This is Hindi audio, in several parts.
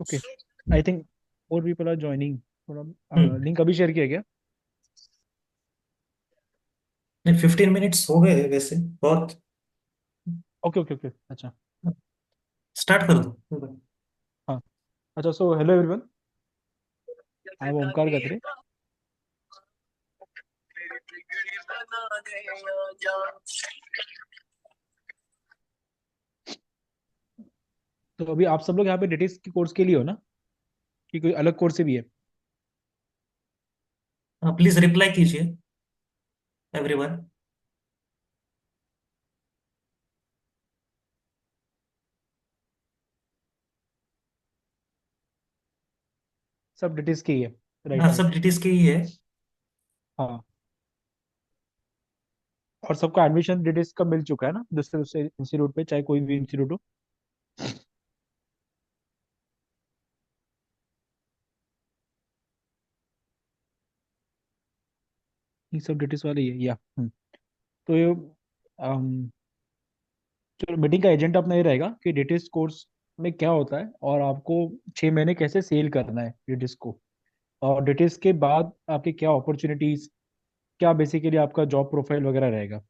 Okay, I think more people are joining. थोड़ा हम्म। लिंक अभी शेयर किया गया। नहीं, 15 मिनट्स हो गए वैसे। बहुत। ओके ओके ओके, अच्छा। स्टार्ट कर दो। हाँ, अच्छा। So hello everyone, I am Omkar Gatre. तो अभी आप सब लोग यहाँ पे डेटिस के कोर्स के लिए हो ना, कि कोई अलग कोर्स से भी है? प्लीज रिप्लाई कीजिए एवरीवन। सब डेटिस के ही है? राइट हाँ, सब राइट। डिटेल्स के ही है। हाँ, और सबका एडमिशन डेटिस का मिल चुका है ना, दूसरे दूसरे इंस्टीट्यूट पे, चाहे कोई भी इंस्टीट्यूट हो? ये सब डेटिस वाले ही है या तो ये चलो, मीटिंग का एजेंडा अपना ये रहेगा कि डेटिस कोर्स में क्या होता है और आपको 6 महीने कैसे सेल करना है डेटिस को, और डेटिस के बाद आपकी क्या अपॉर्चुनिटीज, क्या बेसिकली आपका जॉब प्रोफाइल वगैरह रहेगा।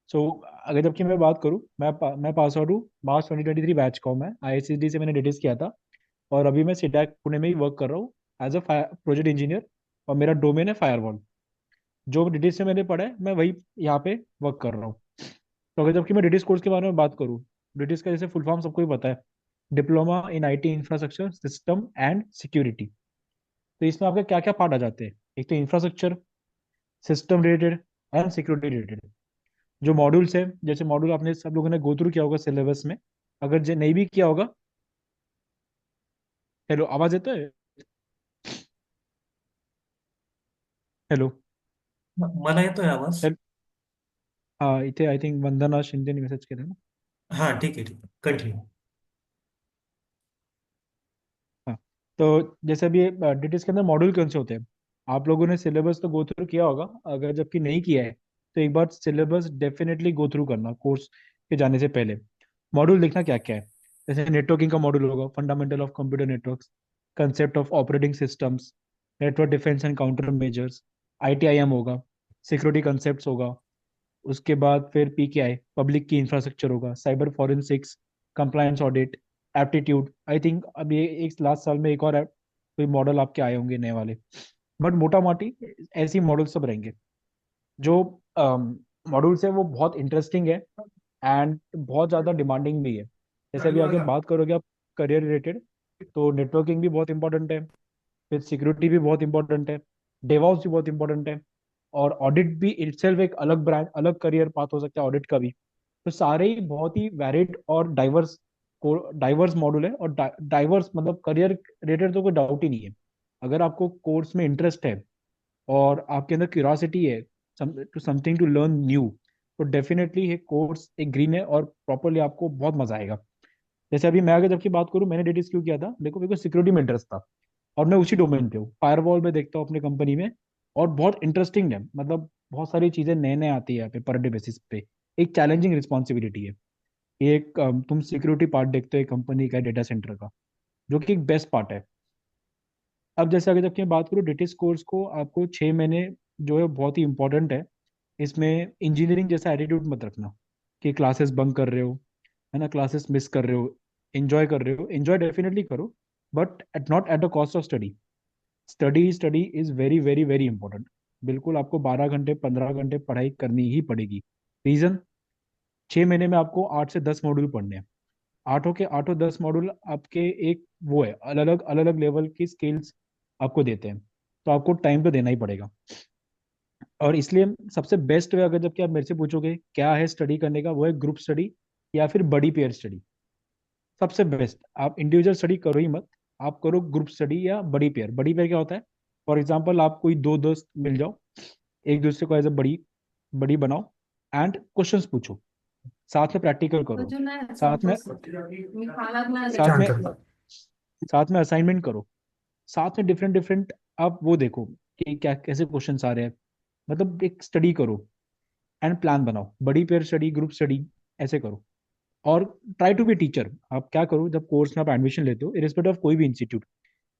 सो अगर जबकि मैं बात करूँ, मैं पास आउट हूँ मार्च 2023 बैच का हूँ। मैं आईआईएससीडी से मैंने डेटिस किया था, और अभी मैं सिटैक पुणे में ही वर्क कर रहा हूँ एज अ प्रोजेक्ट इंजीनियर। और मेरा डोमेन है फायरवॉल। जो डेटिस से मैंने पढ़ा है मैं वही यहाँ पे वर्क कर रहा हूँ। तो अगर जबकि मैं डेटिस कोर्स के बारे में बात करूँ, डेटिस का जैसे फुल फॉर्म सबको ही पता है, diploma in IT infrastructure system and security. तो इसमें आपके क्या क्या पार्ट आ जाते हैं? एक तो infrastructure, system related and security related. जो मॉड्यूल्स है, जैसे मॉड्यूल आपने सब लोगों ने गो थ्रू किया होगा सिलेबस में, अगर जो नहीं भी किया होगा। हेलो, आवाज देता है? हेलो। मला येतोय आवाज। हेल- हाँ, इथे आई थिंक वंदना शिंदे ने मैसेज केलं ना। हाँ, ठीक है, ठीक है, कंटिन्यू। हाँ, तो जैसे अभी डिटेल्स के अंदर मॉड्यूल कौन से होते हैं, आप लोगों ने सिलेबस तो गो थ्रू किया होगा। अगर जबकि नहीं किया है तो एक बार सिलेबस डेफिनेटली गो थ्रू करना कोर्स के जाने से पहले। मॉड्यूल देखना क्या क्या है। जैसे नेटवर्किंग का मॉड्यूल होगा, fundamental of computer networks, concept of operating systems, network defence and countermeasures, ITIM होगा, सिक्योरिटी कंसेप्ट होगा। उसके बाद फिर पीकेआई, पब्लिक की इंफ्रास्ट्रक्चर होगा, cyber forensics, compliance audit, aptitude. I think अब ये एक लास्ट साल में एक और कोई मॉडल आपके आए होंगे नए वाले। बट मोटा मोटी ऐसी मॉडल सब रहेंगे। जो मॉड्यूल्स है वो बहुत इंटरेस्टिंग है एंड बहुत ज़्यादा डिमांडिंग भी है। जैसे अभी आगे बात करोगे आप करियर रिलेटेड, तो नेटवर्किंग भी बहुत इंपॉर्टेंट है, फिर सिक्योरिटी भी बहुत इंपॉर्टेंट है, डेवॉप्स भी बहुत इंपॉर्टेंट है, और ऑडिट भी इटसेल्फ एक अलग ब्रांड, अलग करियर पाथ हो सकता है ऑडिट का भी। तो सारे ही बहुत ही वैलिड और डाइवर्स को डाइवर्स मॉड्यूल है, और डाइवर्स मतलब करियर रिलेटेड तो कोई डाउट ही नहीं है। अगर आपको कोर्स में इंटरेस्ट है और आपके अंदर क्यूरियोसिटी है to something to learn new, तो डेफिनेटली ये कोर्स एक ग्रीन है और प्रॉपरली आपको बहुत मजा आएगा। जैसे अभी मैं अगर जबकि बात करूँ, मैंने डेटिस क्यों किया था, देखो मेरे को सिक्योरिटी में इंटरेस्ट था, और मैं उसी डोमेन पे हूँ, फायरवॉल में देखता हूँ अपने कंपनी में। और बहुत इंटरेस्टिंग है, मतलब बहुत सारी चीजें नए नए आती है यहाँ पे पर डे बेसिस पे। एक चैलेंजिंग रिस्पॉन्सिबिलिटी है। एक तुम सिक्योरिटी पार्ट देखते हो एक कंपनी का डेटा सेंटर का, जो कि एक बेस्ट पार्ट है। अब जैसे अगर जबकि मैं बात करूँ डेटिस कोर्स को, आपको 6 महीने जो है बहुत ही इंपॉर्टेंट है। इसमें इंजीनियरिंग जैसा एटीट्यूड मत रखना कि क्लासेस बंक कर रहे हो, है ना, क्लासेस मिस कर रहे हो। एंजॉय कर रहे हो, एंजॉय डेफिनेटली करो, but at not at the cost of study. Study study is very very very important. बिल्कुल आपको 12 घंटे 15 घंटे पढ़ाई करनी ही पड़ेगी। रीजन, 6 महीने में आपको 8 से 10 मॉड्यूल पढ़ने हैं। आठों के आठों 10 मॉड्यूल आपके एक वो है, अलग अलग अलग लेवल की स्किल्स आपको देते हैं। तो आपको टाइम तो देना ही पड़ेगा। और इसलिए सबसे बेस्ट वे, अगर जबकि आप मेरे से पूछोगे क्या है स्टडी करने का, वो है ग्रुप स्टडी या फिर बड़ी पेयर स्टडी। सबसे बेस्ट, आप इंडिविजुअल स्टडी करो ही मत, आप करो ग्रुप स्टडी या बड़ी पेयर। बड़ी पेयर क्या होता है? फॉर एग्जाम्पल, आप कोई दो दोस्त मिल जाओ, एक दूसरे को एज अ बड़ी बड़ी बनाओ, एंड क्वेश्चंस पूछो, साथ में प्रैक्टिकल करो, साथ में साथ में शांत। साथ में असाइनमेंट करो, साथ में डिफरेंट डिफरेंट आप वो देखो कि क्या कैसे क्वेश्चंस आ रहे हैं। मतलब एक स्टडी करो एंड प्लान बनाओ, बड़ी पेयर स्टडी, ग्रुप स्टडी, ऐसे करो। और ट्राई टू बी टीचर। आप क्या करो, जब कोर्स में आप एडमिशन लेते हो, इरिस्पेक्टिव ऑफ कोई भी इंस्टीट्यूट,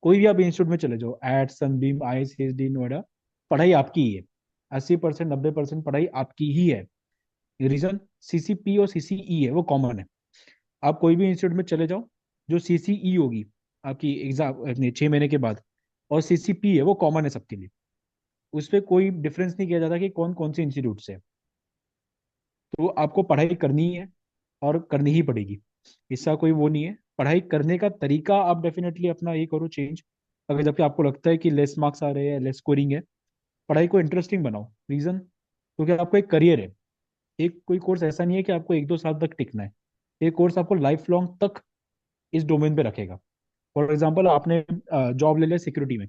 कोई भी आप इंस्टीट्यूट में चले जाओ, एट सनबीम, ISSD, नोएडा, पढ़ाई आपकी ही है। 80%, 90% पढ़ाई आपकी ही है। रीजन, CCP और CCE है, वो कॉमन है। आप कोई भी इंस्टीट्यूट में चले जाओ, जो CCE होगी आपकी एग्जाम अपने 6 महीने के बाद, और CCP है, वो कॉमन है सबके लिए। उस पर कोई डिफरेंस नहीं किया जाता कि कौन कौन से इंस्टीट्यूट से है। तो आपको पढ़ाई करनी है, और करनी ही पड़ेगी। इसका कोई वो नहीं है। पढ़ाई करने का तरीका आप डेफिनेटली अपना ये करो चेंज। अगर जबकि आपको लगता है कि लेस मार्क्स आ रहे हैं, लेस स्कोरिंग है, पढ़ाई को इंटरेस्टिंग बनाओ। रीजन, क्योंकि आपको एक करियर है। एक कोई कोर्स ऐसा नहीं है कि आपको 1-2 साल तक टिकना है। एक कोर्स आपको लाइफ लॉन्ग तक इस डोमेन पे रखेगा। फॉर एग्जाम्पल, आपने जॉब ले लिया सिक्योरिटी में,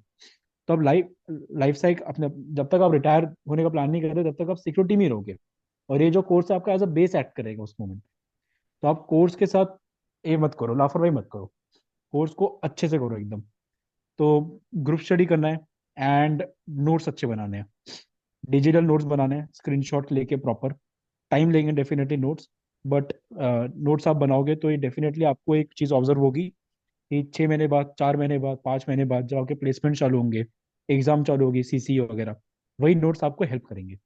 तो अब लाइफ लाइफ साइकिल अपने, जब तक आप रिटायर होने का प्लान नहीं करते तब तक आप सिक्योरिटी में ही रहोगे। और ये जो कोर्स है आपका एज अ बेस एक्ट करेगा उस मोमेंट। तो आप कोर्स के साथ ये मत करो, लापरवाही मत करो। कोर्स को अच्छे से करो एकदम। तो ग्रुप स्टडी करना है, एंड नोट्स अच्छे बनाने हैं। डिजिटल नोट्स बनाने हैं, स्क्रीनशॉट लेके प्रॉपर। टाइम लेंगे डेफिनेटली नोट्स, बट नोट्स आप बनाओगे तो ये डेफिनेटली आपको एक चीज़ ऑब्जर्व होगी कि 6 महीने बाद, 4 महीने बाद, 5 महीने बाद जब आपके प्लेसमेंट चालू होंगे, एग्जाम चालू होगी, CC वगैरह, वही नोट्स आपको हेल्प करेंगे।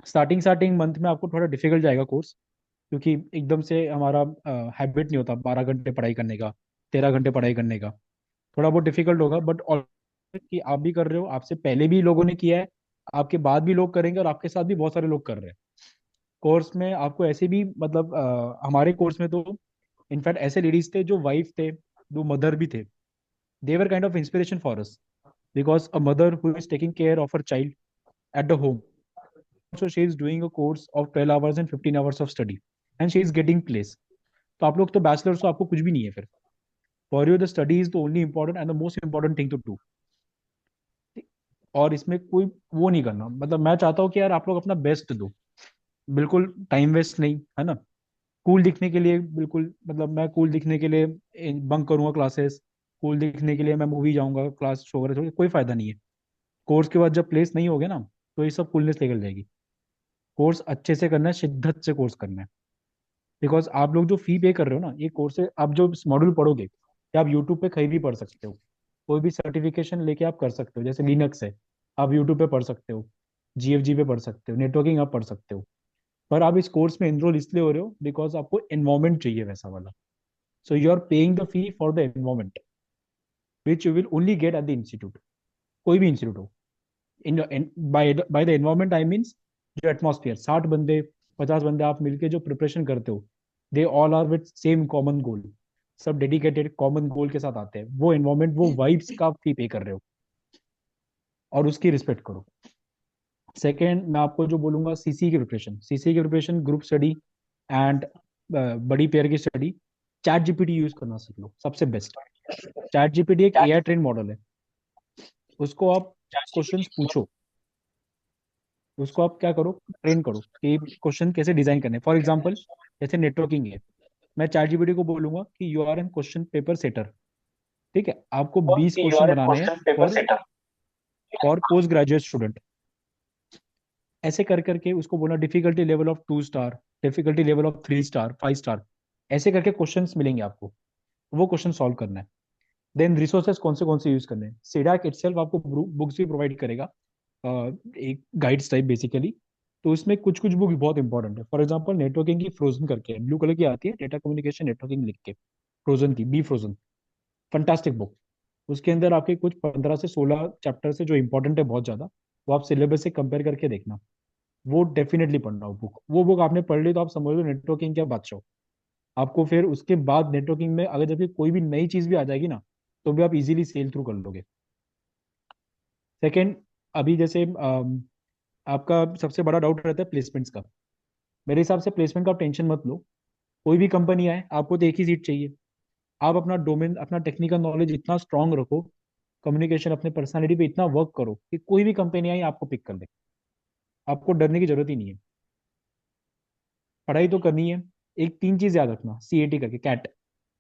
स्टार्टिंग स्टार्टिंग मंथ में आपको थोड़ा डिफिकल्ट जाएगा कोर्स, क्योंकि एकदम से हमारा हैबिट नहीं होता 12 घंटे पढ़ाई करने का, 13 घंटे पढ़ाई करने का। थोड़ा बहुत डिफिकल्ट होगा, बट ऑल कि आप भी कर रहे हो, आपसे पहले भी लोगों ने किया है, आपके बाद भी लोग करेंगे, और आपके साथ भी बहुत सारे लोग कर रहे हैं। कोर्स में आपको ऐसे भी मतलब हमारे कोर्स में तो इनफैक्ट ऐसे लेडीज थे जो वाइफ थे, जो मदर भी थे। They were kind of inspiration for us, because a mother who is taking care of her child at the home. So she is doing a course of 12 hours and 15 hours of study, and she is getting place. तो आप लोग तो बैचलर्स हो, आपको कुछ भी नहीं है फिर। For you the study is the only important and the most important thing to do. और इसमें कोई वो नहीं करना, मतलब मैं चाहता हूँ कि यार आप लोग अपना बेस्ट दो। बिल्कुल टाइम वेस्ट नहीं, है ना। कूल दिखने के लिए बिल्कुल, मतलब मैं कूल दिखने के लिए बंक करूंगा क्लासेस, कूल दिखने के लिए मैं मूवी जाऊंगा, क्लास शो वगैरह, कोई फायदा नहीं है। कोर्स के बाद जब प्लेस नहीं होगे ना, तो ये सब कूलनेस निकल जाएगी। कोर्स अच्छे से करना है, शिद्दत से कोर्स करना है। बिकॉज आप लोग जो फी पे कर रहे हो ना, ये कोर्स है, आप जो मॉड्यूल पढ़ोगे, ये आप यूट्यूब पे कहीं भी पढ़ सकते हो। कोई भी सर्टिफिकेशन लेके आप कर सकते हो, जैसे लिनक्स है, आप यूट्यूब पे पढ़ सकते हो। GFG पे पढ़ सकते हो, नेटवर्किंग आप पढ़ सकते हो। पर आप इस कोर्स में एनरोल इसलिए हो रहे हो बिकॉज आपको एनवायरमेंट चाहिए वैसा वाला। So you are paying the fee for the environment which you will only get at the institute. कोई भी इंस्टीट्यूट हो, in by the environment I means जो एटमॉस्फेयर, 60 बंदे, 50 बंदे आप मिलके जो प्रिपरेशन करते हो, they all are with same common goal. सब डेडिकेटेड कॉमन गोल के साथ आते हैं। वो एनवायरमेंट, वो वाइब्स का आप फी पे कर रहे हो, और उसकी रिस्पेक्ट करो। सेकेंड, मैं आपको जो बोलूंगा, CC की प्रिपरेशन, ग्रुप स्टडी, एंड बड़ी पेयर की स्टडी। ChatGPT यूज करना सीख लो, सबसे बेस्ट। ChatGPT एक AI ट्रेन मॉडल है। उसको आप क्वेश्चंस पूछो, उसको आप क्या करो, ट्रेन करो कि क्वेश्चन कैसे डिजाइन करने। फॉर एग्जांपल, जैसे नेटवर्किंग है, मैं चैट जीपीटी को बोलूंगा कि you are an question paper setter. ठीक है, आपको 20 क्वेश्चन बनाने हैं फॉर पोस्ट ग्रेजुएट स्टूडेंट। ऐसे कर करके उसको बोलना difficulty level of 2 star, difficulty level of 3 star, 5 star, ऐसे करके क्वेश्चंस मिलेंगे आपको। वो क्वेश्चन सॉल्व करना है। देन रिसोर्सेज कौन से यूज करने हैं, सीडैक इटसेल्फ आपको बुक्स भी प्रोवाइड करेगा, एक गाइड्स टाइप बेसिकली। तो इसमें कुछ कुछ बुक बहुत इंपॉर्टेंट है। फॉर एग्जांपल, नेटवर्किंग की फ्रोजन करके ब्लू कलर की आती है, डेटा कम्युनिकेशन नेटवर्किंग लिख के, फ्रोजन की, बी फ्रोजन, फंटास्टिक बुक। उसके अंदर आपके कुछ 15 से 16 चैप्टर है जो इंपॉर्टेंट है बहुत ज्यादा। वो आप सिलेबस से कंपेयर करके देखना। वो डेफिनेटली पढ़ना, वो बुक आपने पढ़ ली तो आप समझ लो नेटवर्किंग क्या बादशाह हो। आपको फिर उसके बाद नेटवर्किंग में अगर जब कोई भी नई चीज भी आ जाएगी ना, तो भी आप इजीली सेल थ्रू कर लोगे। सेकेंड, अभी जैसे आपका सबसे बड़ा डाउट रहता है प्लेसमेंट्स का। मेरे हिसाब से प्लेसमेंट का आप टेंशन मत लो। कोई भी कंपनी आए, आपको तो एक ही सीट चाहिए। आप अपना डोमेन, अपना टेक्निकल नॉलेज इतना स्ट्रांग रखो, कम्युनिकेशन, अपने पर्सनालिटी पे इतना वर्क करो कि कोई भी कंपनी आई आपको पिक कर ले। आपको डरने की जरूरत ही नहीं है। पढ़ाई तो करनी है। एक 3 चीज याद रखना, CAT करके, cat,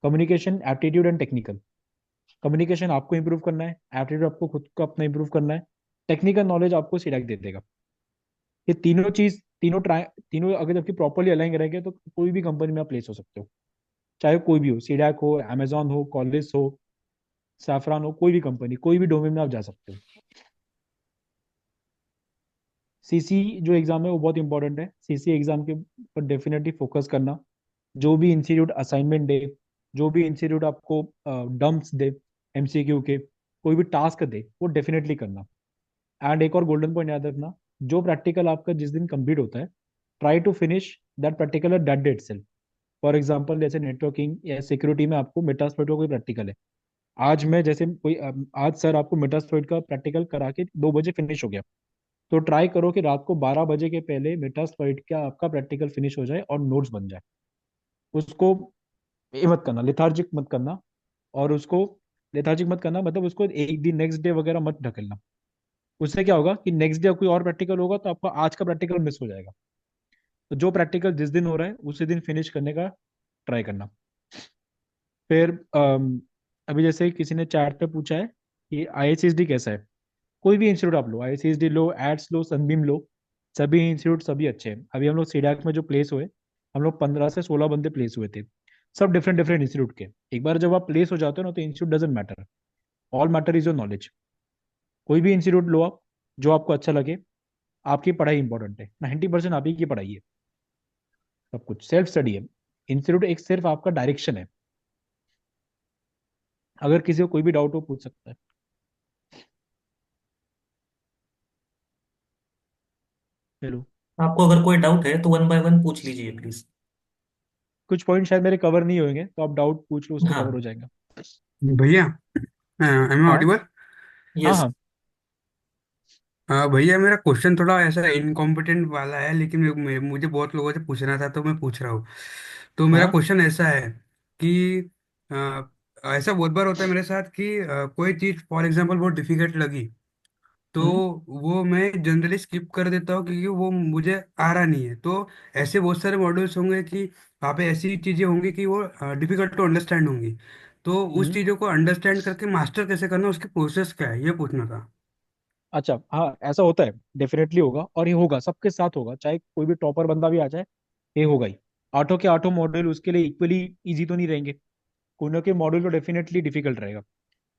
communication, aptitude and technical. Communication आपको इंप्रूव करना है, एप्टीट्यूड आपको खुद को अपना इंप्रूव करना है, टेक्निकल नॉलेज आपको सीडैक दे देगा। ये तीनों चीज, तीनों ट्राई, तीनों अगर जबकि प्रॉपरली अलाइन रहेंगे तो कोई भी कंपनी में आप प्लेस हो सकते हो। चाहे कोई भी हो, सीडैक हो, amazon हो, कॉलेज हो, सैफरन हो, कोई भी कंपनी, कोई भी डोमेन में आप जा सकते हो। सीसी जो एग्जाम है वो बहुत इंपॉर्टेंट है। सीसी एग्जाम के ऊपर डेफिनेटली फोकस करना। जो भी इंस्टीट्यूट असाइनमेंट दे, जो भी इंस्टीट्यूट आपको डम्प्स दे, एमसीक्यू के कोई भी टास्क दे, वो डेफिनेटली करना। एंड एक और गोल्डन पॉइंट याद रखना, जो प्रैक्टिकल आपका जिस दिन कंप्लीट होता है, try to finish that particular that day itself. For example जैसे नेटवर्किंग या सिक्योरिटी में आपको मेटास्प्लॉइट का कोई प्रैक्टिकल है, आज मैं जैसे कोई आज सर आपको मेटास्प्लॉइट का प्रैक्टिकल करा के 2 बजे फिनिश हो गया, तो ट्राई करो कि रात को 12 बजे के पहले मेटास्प्लॉइट का आपका प्रैक्टिकल फिनिश हो जाए और नोट्स बन जाए। उसको ये मत करना, लेथार्जिक मत करना। और उसको लेथार्जिक मत करना मतलब उसको एक दिन नेक्स्ट डे वगैरह मत ढकेलना। उससे क्या होगा कि नेक्स्ट डे कोई और प्रैक्टिकल होगा तो आपका आज का प्रैक्टिकल मिस हो जाएगा। तो जो प्रैक्टिकल जिस दिन हो रहा है उसी दिन फिनिश करने का ट्राई करना। फिर अभी जैसे किसी ने चैट पे पूछा है कि आईएसएसडी कैसा है। कोई भी इंस्टीट्यूट आप लो, आईएसएसडी लो, एड्स लो, सनबीम लो, सभी इंस्टीट्यूट सभी अच्छे हैं। अभी हम लोग सीडैक में जो प्लेस हुए, हम लोग 15 से 16 बंदे प्लेस हुए थे, सब डिफरेंट डिफरेंट इंस्टीट्यूट के। एक बार जब आप प्लेस हो जाते हो ना तो institute doesn't matter, all matter is your knowledge. कोई भी इंस्टीट्यूट लो आप, जो आपको अच्छा लगे। आपकी पढ़ाई इंपॉर्टेंट है, 90% आप ही की पढ़ाई है। सब कुछ सेल्फ स्टडी है। इंस्टीट्यूट एक सिर्फ आपका डायरेक्शन है। अगर किसी को कोई भी डाउट हो पूछ सकता है। हेलो। आपको अगर कोई डाउट है तो 1 बाय 1 पूछ लीजिए प्लीज। कुछ पॉइंट शायद मेरे कवर नहीं होंगे तो आप डाउट पूछ लो, उसमें कवर हो हाँ। जाएगा। भैया, एम हाँ ऑडिबल? हाँ यस। हाँ भैया, मेरा क्वेश्चन थोड़ा ऐसा इनकॉम्पिटेंट वाला है, लेकिन मुझे बहुत लोगों से पूछना था तो मैं पूछ रहा हूँ। तो मेरा हाँ। क्वेश्चन ऐसा है कि ऐसा बहुत बार होता है मेरे साथ कि कोई चीज़ फॉर एग्जांपल बहुत डिफिकल्ट लगी, तो हम्म वो मैं जनरली स्किप कर देता हूँ क्योंकि वो मुझे आ रहा नहीं है। तो ऐसे बहुत सारे मॉड्यूल्स होंगे कि वहाँ पे ऐसी चीज़ें होंगी कि वो डिफिकल्ट टू अंडरस्टैंड होंगी। तो उस हम्म। चीज़ों को अंडरस्टैंड करके मास्टर कैसे करना, उसकी प्रोसेस क्या है, ये पूछना था। अच्छा, हाँ ऐसा होता है, डेफिनेटली होगा और ये होगा, सबके साथ होगा, चाहे कोई भी टॉपर बंदा भी आ जाए, ये होगा ही। आठों के आठों मॉड्यूल उसके लिए इक्वली इजी तो नहीं रहेंगे। कोई ना कोई मॉड्यूल तो डेफिनेटली डिफिकल्ट रहेगा।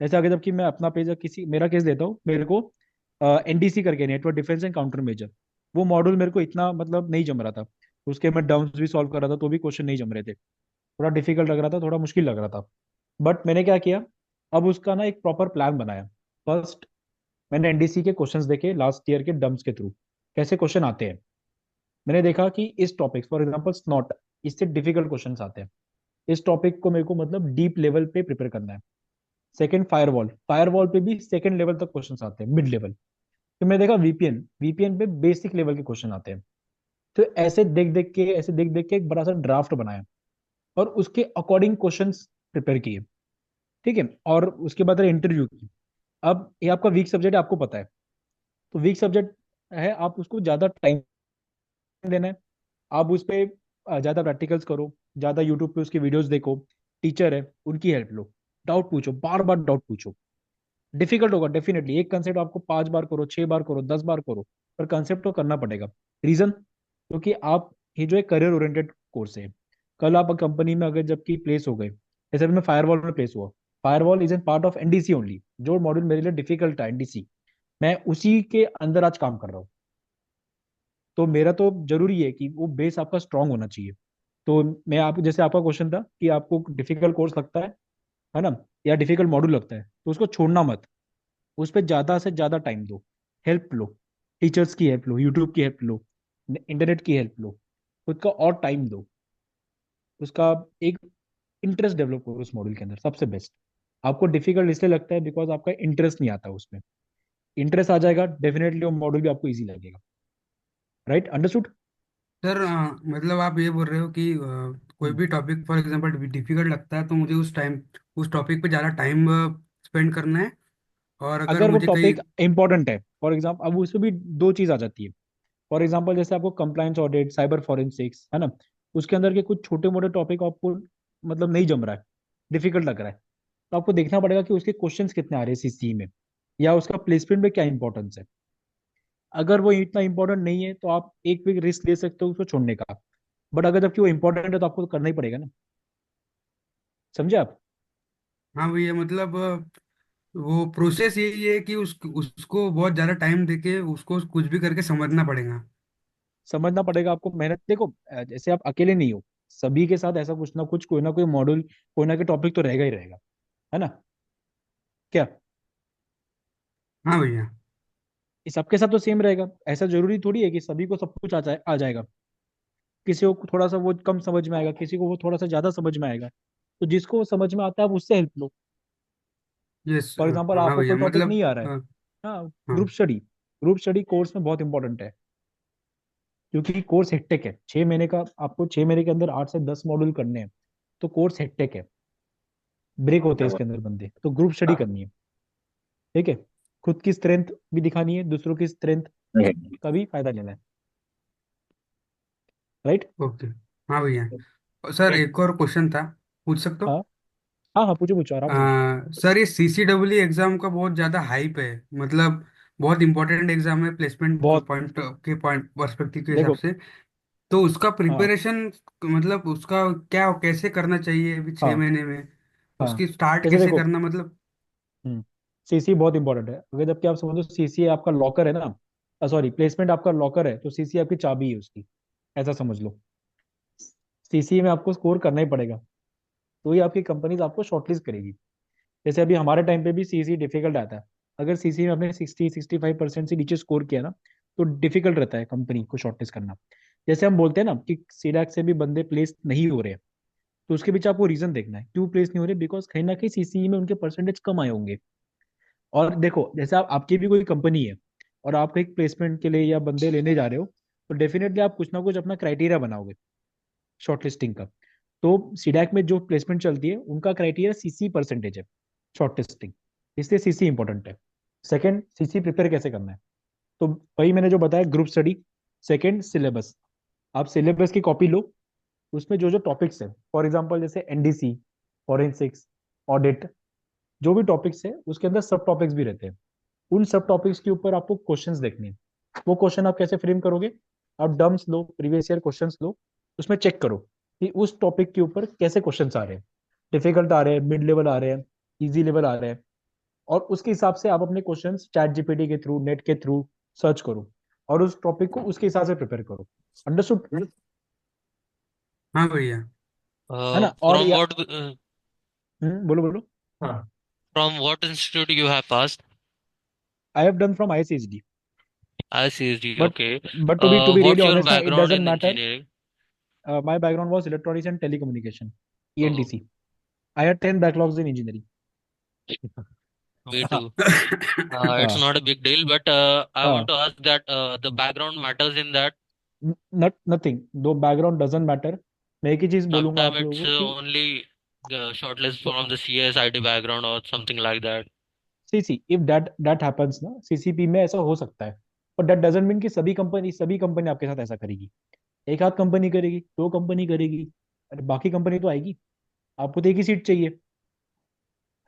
जैसे अगर जबकि मैं अपना पेज किसी मेरा केस देता हूँ, मेरे को एनडीसी करके, network defence and counter measure, वो मॉड्यूल मेरे को इतना मतलब नहीं जम रहा था। उसके मैं डाउन्स भी सॉल्व कर रहा था तो भी क्वेश्चन नहीं जम रहे थे। थोड़ा डिफिकल्ट लग रहा था, थोड़ा मुश्किल लग रहा था। बट मैंने क्या किया, अब उसका ना एक प्रॉपर प्लान बनाया। फर्स्ट मैंने एनडीसी के क्वेश्चंस देखे लास्ट ईयर के डम्स के थ्रू, कैसे क्वेश्चन आते हैं। मैंने देखा कि इस टॉपिक फॉर एग्जांपल स्नॉट, इससे डिफिकल्ट क्वेश्चंस आते हैं। इस टॉपिक को मेरे को मतलब डीप लेवल पे प्रिपेयर करना है। सेकंड फायरवॉल, फायरवॉल पे भी सेकंड लेवल तक क्वेश्चंस आते हैं, मिड लेवल। फिर मैंने देखा वीपीएन, वीपीएन पे बेसिक लेवल के क्वेश्चन आते हैं। तो ऐसे देख देख के एक बड़ा सा ड्राफ्ट बनाया और उसके अकॉर्डिंग क्वेश्चंस प्रिपेयर किए। ठीक है, और उसके बाद इंटरव्यू की। अब ये आपका वीक सब्जेक्ट है, आपको पता है। तो वीक सब्जेक्ट है, आप उसको ज्यादा टाइम देना है। आप उस पर ज्यादा प्रैक्टिकल्स करो, ज्यादा यूट्यूब पे उसकी वीडियोस देखो। टीचर है उनकी हेल्प लो, डाउट पूछो, बार बार डाउट पूछो। डिफिकल्ट होगा डेफिनेटली, एक कंसेप्ट आपको 5 बार करो, 6 बार करो, 10 बार करो, पर कंसेप्ट तो करना पड़ेगा। रीजन, क्योंकि आप ये जो है करियर ओरिएंटेड कोर्स है। कल आप कंपनी में अगर जबकि प्लेस हो गए, जैसे अभी मैं फायरवॉल में प्लेस हुआ, firewall is an part of NDC only. जो मॉड्यूल मेरे लिए डिफिकल्ट था एनडीसी, मैं उसी के अंदर आज काम कर रहा हूँ। तो मेरा तो जरूरी है कि वो बेस आपका स्ट्रांग होना चाहिए। तो मैं आप जैसे आपका क्वेश्चन था कि आपको डिफिकल्ट कोर्स लगता है ना, या डिफिकल्ट मॉड्यूल लगता है, तो उसको छोड़ना मत। उस पर ज्यादा से ज्यादा टाइम दो, हेल्प लो, टीचर्स की हेल्प लो, यूट्यूब की हेल्प लो, इंटरनेट की हेल्प लो, खुद का और टाइम दो। उसका एक इंटरेस्ट डेवलप करो उस मॉड्यूल के अंदर, सबसे बेस्ट। आपको डिफिकल्ट इसलिए लगता है बिकॉज आपका इंटरेस्ट नहीं आता उसमें। इंटरेस्ट आ जाएगा डेफिनेटली वो मॉड्यूल भी आपको ईजी लगेगा। Right, understood. सर, मतलब आप ये बोल रहे हो कि कोई भी टॉपिक फॉर एग्जांपल डिफिकल्ट लगता है तो मुझे उस टॉपिक पे ज़्यादा टाइम स्पेंड करना है। और अगर अगर वो मुझे कहीं। टॉपिक इंपॉर्टेंट है, फॉर एग्जाम्पल, अब उसमें भी दो चीज आ जाती है। फॉर एग्जाम्पल जैसे आपको कंप्लायंस ऑडिट, साइबर फॉरेंसिक्स है ना, उसके अंदर के कुछ छोटे मोटे टॉपिक आपको मतलब नहीं जम रहा है, डिफिकल्ट लग रहा है, तो आपको देखना पड़ेगा कि उसके क्वेश्चंस कितने आ रहे हैं सीसी में, या उसका प्लेसमेंट में क्या इंपॉर्टेंस है। अगर वो इतना इंपॉर्टेंट नहीं है तो आप एक भी रिस्क ले सकते हो उसको छोड़ने का। बट अगर जबकि वो इंपॉर्टेंट है तो आपको तो करना ही पड़ेगा ना। समझे आप? हाँ भैया, मतलब वो प्रोसेस यही है कि उसको बहुत ज़्यादा टाइम देके उसको कुछ भी करके समझना पड़ेगा। समझना पड़ेगा आपको, मेहनत देखो, जैसे आप अकेले नहीं हो, सभी के साथ ऐसा कुछ ना कुछ, कोई ना कोई मॉड्यूल, कोई ना कोई टॉपिक तो रहेगा ही रहेगा, है ना? क्या हाँ भैया। ये सबके साथ तो सेम रहेगा? ऐसा जरूरी थोड़ी है कि सभी को सब कुछ आ जाएगा। किसी को थोड़ा सा वो कम समझ में आएगा, किसी को वो थोड़ा सा ज्यादा समझ में आएगा। तो जिसको वो समझ में आता है आप उससे help low. Yes. For example हाँ आपको भैया, कोई टॉपिक मतलब नहीं आ रहा है, हाँ। हाँ, हाँ। ग्रुप स्टडी कोर्स में बहुत इंपॉर्टेंट है। क्योंकि कोर्स हेक्टेक है, 6 महीने का, आपको 6 महीने के अंदर 8 से 10 मॉड्यूल करने हैं। तो कोर्स हेक्टेक है, ब्रेक होते हैं इसके अंदर बंदे, तो ग्रुप स्टडी करनी है। ठीक है? खुद की स्ट्रेंथ भी दिखानी है, दूसरों की स्ट्रेंथ का भी फायदा लेना है। राइट? ओके। हाँ भैया। सर एक और क्वेश्चन था, पूछ सकते हाँ हो? हाँ हाँ, पूछो पूछो आराम से। सर ये सीसीडब्ल्यू एग्जाम का बहुत ज़्यादा हाइप है, मतलब बहुत इंपॉर्टेंट एग्जाम है प्लेसमेंट बहुत। पॉइंट पर्सपेक्टिव के हिसाब देखो। से। तो उसका हाँ प्रिपरेशन, मतलब उसका क्या कैसे करना चाहिए अभी छः हाँ महीने में? हाँ। उसकी स्टार्ट जैसे कैसे देखो, करना, मतलब? सीसी बहुत इंपॉर्टेंट है। अगर जबकि आप समझो सीसी आपका लॉकर है ना, सॉरी, प्लेसमेंट आपका लॉकर है, तो सीसी आपकी चाबी है उसकी। ऐसा समझ लो। सीसी में आपको स्कोर करना ही पड़ेगा, तो ही आपकी कंपनीज आपको शॉर्टलिस्ट करेगी। जैसे अभी हमारे टाइम पे भी सीसी डिफिकल्ट आता है। अगर सीसी में आपने 60-65% से नीचे स्कोर किया ना, तो डिफिकल्ट रहता है कंपनी को शॉर्टलिस्ट करना। जैसे हम बोलते हैं ना कि सीडैक से भी बंदे प्लेस नहीं हो रहे हैं, तो उसके पीछे आपको रीजन देखना है क्यों प्लेस नहीं हो रहे, बिकॉज कहीं ना कहीं सीसी में उनके परसेंटेज कम आए होंगे। और देखो, जैसे आपकी भी कोई कंपनी है और आप एक प्लेसमेंट के लिए या बंदे लेने जा रहे हो, तो डेफिनेटली आप कुछ ना कुछ अपना क्राइटेरिया बनाओगे शॉर्टलिस्टिंग का। तो सीडैक में जो प्लेसमेंट चलती है उनका क्राइटेरिया सीसी परसेंटेज है, शॉर्टलिस्टिंग। इसलिए सीसी इंपॉर्टेंट है। सेकंड, सीसी प्रिपेयर कैसे करना है? तो वही मैंने जो बताया, ग्रुप स्टडी। Second, syllabus. आप सिलेबस की कॉपी लो, उसमें जो जो टॉपिक्स है, फॉर एग्जांपल जैसे एनडीसी, फॉरेंसिक्स, ऑडिट, जो भी टॉपिक्स है उसके अंदर सब टॉपिक्स भी रहते हैं। उन सब टॉपिक्स के ऊपर आपको क्वेश्चंस देखने हैं। वो क्वेश्चन आप कैसे फ्रेम करोगे? आप डम्स लो, प्रीवियस ईयर क्वेश्चंस लो, उसमें चेक करो कि उस टॉपिक के ऊपर कैसे क्वेश्चंस आ रहे हैं। डिफिकल्ट आ रहे हैं, मिड लेवल आ रहे हैं, इजी लेवल आ रहे हैं। और उसके हिसाब से आप अपने क्वेश्चंस चैट जीपीटी के थ्रू, नेट के थ्रू सर्च करो, और उस टॉपिक को उसके हिसाब से प्रिपेयर करो। अंडरस्टूड? हाँ भैया। है ना? और From या what बोलो बोलो। हाँ। from what institute you have passed? I have done from ICSD. ICSD. But Okay. But to be really What's your honest ना, it background doesn't in matter. engineering? My background was electronics and telecommunication, Oh, ENTC. I had 10 backlogs in engineering. me हाँ too. It's हाँ not a big deal, but I want हाँ। to ask that the background matters in that. Not nothing, though background doesn't matter. मैं एक ही चीज बोलूंगा Sometimes आप लोगों it's को कि only shortlist from the CS IT background or something like that. See see if that happens ना, सीसीपी में ऐसा हो सकता है। पर दैट डजंट मीन कि सभी कंपनी आपके साथ ऐसा करेगी। एक आध कंपनी करेगी, दो कंपनी करेगी, अरे बाकी कंपनी तो आएगी। आपको तो एक ही सीट चाहिए,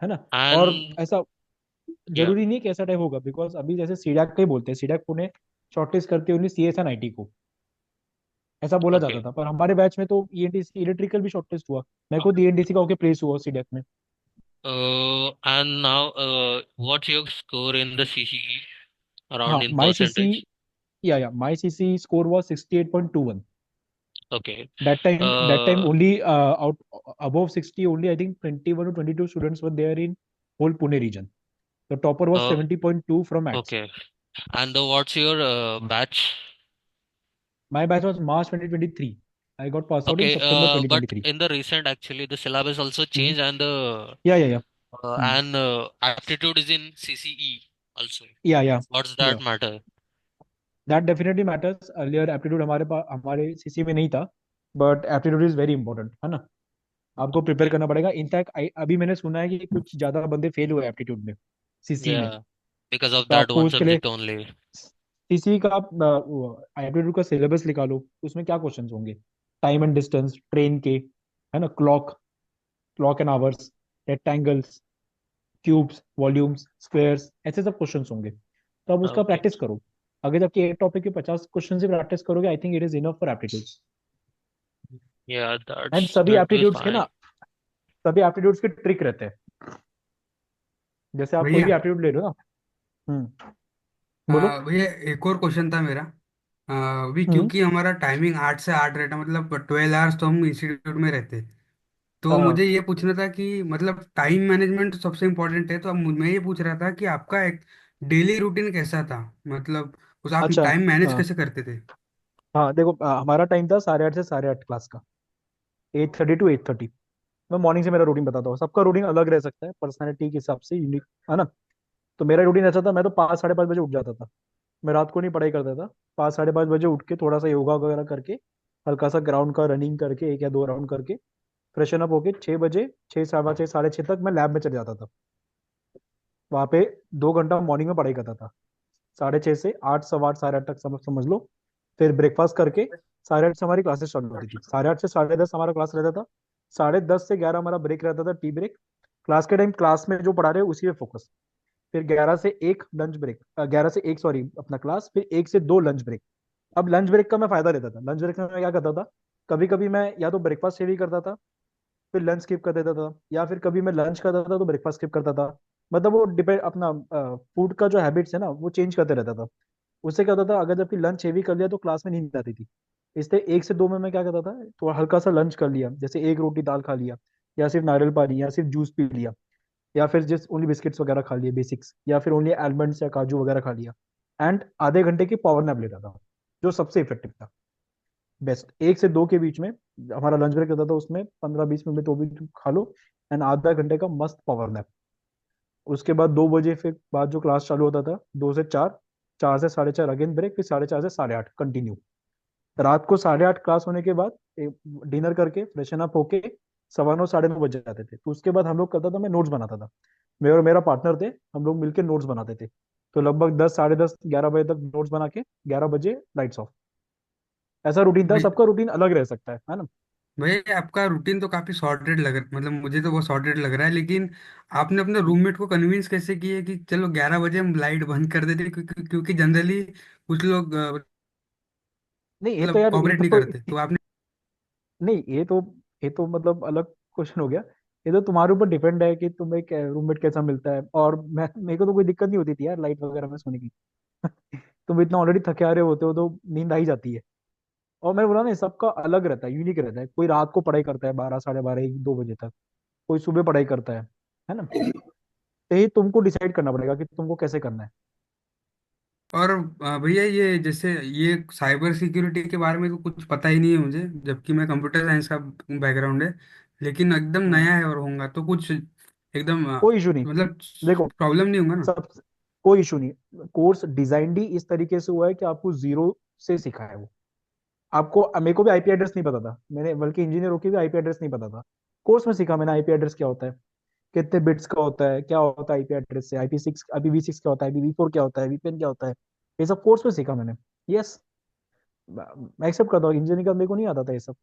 है ना? और And ऐसा yeah, जरूरी नहीं कि ऐसा टाइप होगा, बिकॉज अभी जैसे सीडैक का ही बोलते हैं, सीडैक पुणे शॉर्टलिस्ट करते हैं ओनली सीएस एंड आईटी को। ऐसा बोला जाता okay. था, पर हमारे बैच में तो ईएनटीसी इलेक्ट्रिकल भी शॉर्टलिस्ट हुआ। मैं खुद ईएनटीसी का होके प्लेस हुआ सीडैक में। And now, what's your score in the CCE around हाँ, in माई सीसी, percentage? या my CC score was 68.21। Okay. That time Uh, only out above 60 only, I think 21 or 22 students were there in whole Pune region. The topper was uh, 70.2 from maths. okay. And what's your batch? My batch was March 2023. I got passed out in Okay, September but 2023. in the recent actually the syllabus also Hmm. changed and the Yeah, yeah, yeah. Hmm. aptitude is in CCE also. Yeah, yeah, What's yeah. that matter? That definitely matters. Earlier aptitude हमारे पास हमारे सीसी में नहीं था, but aptitude is very important, है ना? आपको प्रिपेयर Okay. करना पड़ेगा। इनफैक्ट अभी मैंने सुना है कि कुछ ज्यादा बंदे फेल हुए एप्टीट्यूड में, सीसी में। Yeah, because of तो that आपको one उसके लिए subject only. सीसी का आप एप्टीट्यूड का सिलेबस निकालो, उसमें क्या क्वेश्चंस होंगे? टाइम एंड डिस्टेंस ट्रेन के, है ना? Clock, clock and hours, rectangles, cubes, volumes, squares, ऐसे सब क्वेश्चंस होंगे। तो अब उसका Okay. प्रैक्टिस करो। अगर जबकि एक टॉपिक के 50 क्वेश्चन से प्रैक्टिस करोगे, I think it is enough for aptitudes. Yeah, and that's सभी that will एप्टीट्यूड्स के fine. ना, सभी एप्टीट्यूड्स के ट्रिक रहते हैं। जैसे आप कोई भैया भी एप्टीट्यूड ले लो ना। बोलो। भैया एक और क्वेश्चन था मेरा। अभी हम्म। क्योंकि हमारा टाइमिंग 8 से 8 रहता, मतलब 12 आवर्स तो हम इंस्टीट्यूट में रहते। तो मुझे हाँ। ये पूछना था कि मतलब टाइम मैनेजमेंट तो सबसे इम्पोर्टेंट है, तो अब मैं ये पूछ रहा था कि आपका एक डेली रूटीन कैसा था, मतलब उस आप अच्छा। टाइम मैनेज हाँ। कैसे करते थे? हाँ देखो, हमारा टाइम था 8:30 से 8:30 क्लास का, 8:30 to 8:30। मैं मॉर्निंग से मेरा रूटीन बताता हूँ, सबका रूटीन अलग रह सकता है पर्सनैलिटी के हिसाब से, यूनिक है ना। तो मेरा रूटीन ऐसा था, मैं तो 5 साढ़े 5 बजे उठ जाता था। मैं रात को नहीं पढ़ाई करता था। 5 साढ़े 5 बजे उठ के थोड़ा सा योगा वगैरह करके, हल्का सा ग्राउंड का रनिंग करके, 1 या 2 राउंड करके, फ्रेशन अप होके 6 बजे, 6 सवा 6 साढ़े 6 तक मैं लैब में चले जाता था। वहाँ पे 2 घंटा मॉर्निंग में पढ़ाई करता था, 6:30 से 8, सवा 8 साढ़े 8 तक समझ समझ लो। फिर ब्रेकफास्ट करके 8:30 से हमारी क्लासेस चालू होती थी, 8:30 से 10:30 हमारा क्लास रहता था। 10:30 से 11 हमारा ब्रेक रहता था, टी ब्रेक। क्लास के टाइम क्लास में जो पढ़ा रहे हैं उसी में फोकस। फिर 11 से 1 लंच ब्रेक, 11 से 1 सॉरी अपना क्लास, फिर 1 से 2 लंच ब्रेक। अब लंच ब्रेक का मैं फायदा लेता था, लंच ब्रेक में मैं क्या करता था, कभी कभी मैं या तो ब्रेकफास्ट हेवी करता था, फिर लंच स्किप कर देता था, या फिर कभी मैं लंच करता था तो ब्रेकफास्ट स्किप करता था। मतलब वो डिपेंड, अपना फूड का जो हैबिट्स है ना वो चेंज करते रहता था। उससे क्या होता था, अगर जबकि लंच हेवी कर लिया तो क्लास में नींद आती थी। इसलिए 1 से 2 में मैं क्या करता था, तो हल्का सा लंच कर लिया, जैसे एक रोटी दाल खा लिया, या सिर्फ नारियल पानी, या सिर्फ जूस पी लिया, या फिर जस्ट ओनली बिस्किट्स वगैरह खा लिए बेसिक्स, या फिर ओनली आलमंड्स या काजू वगैरह खा लिया। एंड आधे घंटे की पावर नैप लेता था, जो सबसे इफेक्टिव था। बेस्ट 1 से 2 के बीच में हमारा लंच ब्रेक रहता था, उसमें 15-20 मिनट में तो भी तुम खा लो। एंड आधा घंटे का मस्त पावर नैप। उसके बाद 2 बजे फिर बाद जो क्लास चालू होता था, 2 से 4, 4 से 4:30 अगेन ब्रेक, फिर 4:30 से 8:30 कंटिन्यू। रात को 8:30 क्लास होने के बाद डिनर करके फ्रेशन अप होके 9:15 9:30 बज जाते थे। तो उसके बाद हम लोग करता था, मैं नोट्स बनाता था। मैं और मेरा पार्टनर थे, हम लोग मिलकर नोट्स बनाते थे। तो लगभग 10 साढ़े 10 11 बजे तक नोट्स बना के 11 बजे लाइट्स ऑफ। ऐसा रूटीन था, सबका रूटीन अलग रह सकता है ना। भैया आपका रूटीन तो काफी सॉर्टेड लग रहा, मतलब मुझे तो वो सॉर्टेड लग रहा है, लेकिन आपने अपने रूममेट को कन्विंस कैसे किए कि चलो 11 बजे हम लाइट बंद कर देते, क्योंकि जनरली कुछ लोग नहीं ये तो मतलब यार, ये कॉपरेट नहीं तो करते, तो आपने। नहीं ये तो मतलब अलग क्वेश्चन हो गया। ये तो तुम्हारे ऊपर डिपेंड है कि तुम्हें रूममेट कैसा मिलता है। और मैं, मेरे को तो कोई दिक्कत नहीं होती थी यार लाइट वगैरह में सोने की। तुम इतना ऑलरेडी थके आ रहे होते हो तो नींद आ ही जाती है। और मैं बोला ना, सबका अलग रहता है, यूनिक रहता है। कोई रात को पढ़ाई करता है 12 साढ़े 12 1 2 बजे तक, कोई सुबह पढ़ाई करता है ना। तो ये तुमको डिसाइड करना पड़ेगा कि तुमको कैसे करना है। और भैया ये जैसे ये साइबर सिक्योरिटी के बारे में तो कुछ पता ही नहीं है मुझे, जबकि मैं कंप्यूटर साइंस का बैकग्राउंड है, लेकिन एकदम हम्म। नया है और होऊंगा तो कुछ एकदम कोई इशू नहीं। मतलब देखो, प्रॉब्लम नहीं होगा ना? सब, कोई इशू नहीं। कोर्स डिजाइंड ही इस तरीके से हुआ है कि आपको जीरो से सिखाया है वो। आपको, मेरे को भी आईपी एड्रेस नहीं पता था, मैंने बल्कि इंजीनियर होकर भी आईपी एड्रेस नहीं पता था। कोर्स में सीखा मैंने आईपी एड्रेस क्या होता है, कितने बिट्स का होता है, क्या होता है आईपी एड्रेस से, आईपी 6, IPv6 क्या होता है, IPv4 क्या होता है, VPN क्या होता है। ये सब कोर्स में सीखा मैंने। यस, मैं एक्सेप्ट करता हूँ, इंजीनियरिंग का मेरे को नहीं आता था ये सब,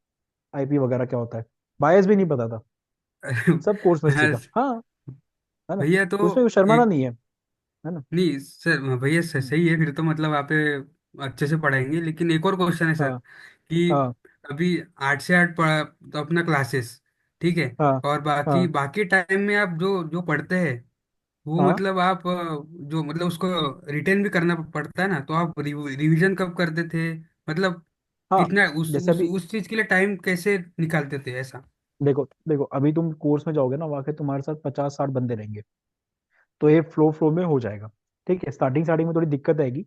आईपी वगैरह क्या होता है। बायस भी नहीं पता था। सब कोर्स में सीखा, हाँ। है ना। भैया तो उसमें शर्माना एक नहीं है ना। नहीं सर, भैया हम्म। सही है, फिर तो मतलब आप अच्छे से पढ़ाएंगे, लेकिन एक और क्वेश्चन है सर हाँ। कि हाँ। अभी 8 से 8 तो अपना क्लासेस ठीक है, हाँ। और बाकी हाँ। बाकी टाइम में आप जो जो पढ़ते हैं वो हाँ। मतलब आप जो मतलब उसको रिटेन भी करना पड़ता है ना, तो आप रिवीजन कब करते थे, मतलब हाँ। कितना जैसे अभी उस चीज के लिए टाइम कैसे निकालते थे ऐसा? देखो देखो, अभी तुम कोर्स में जाओगे ना, वहाँ के तुम्हारे साथ 50-60 बंदे रहेंगे। तो ये फ्लो फ्लो में हो जाएगा। ठीक है, स्टार्टिंग स्टार्टिंग में थोड़ी दिक्कत आएगी।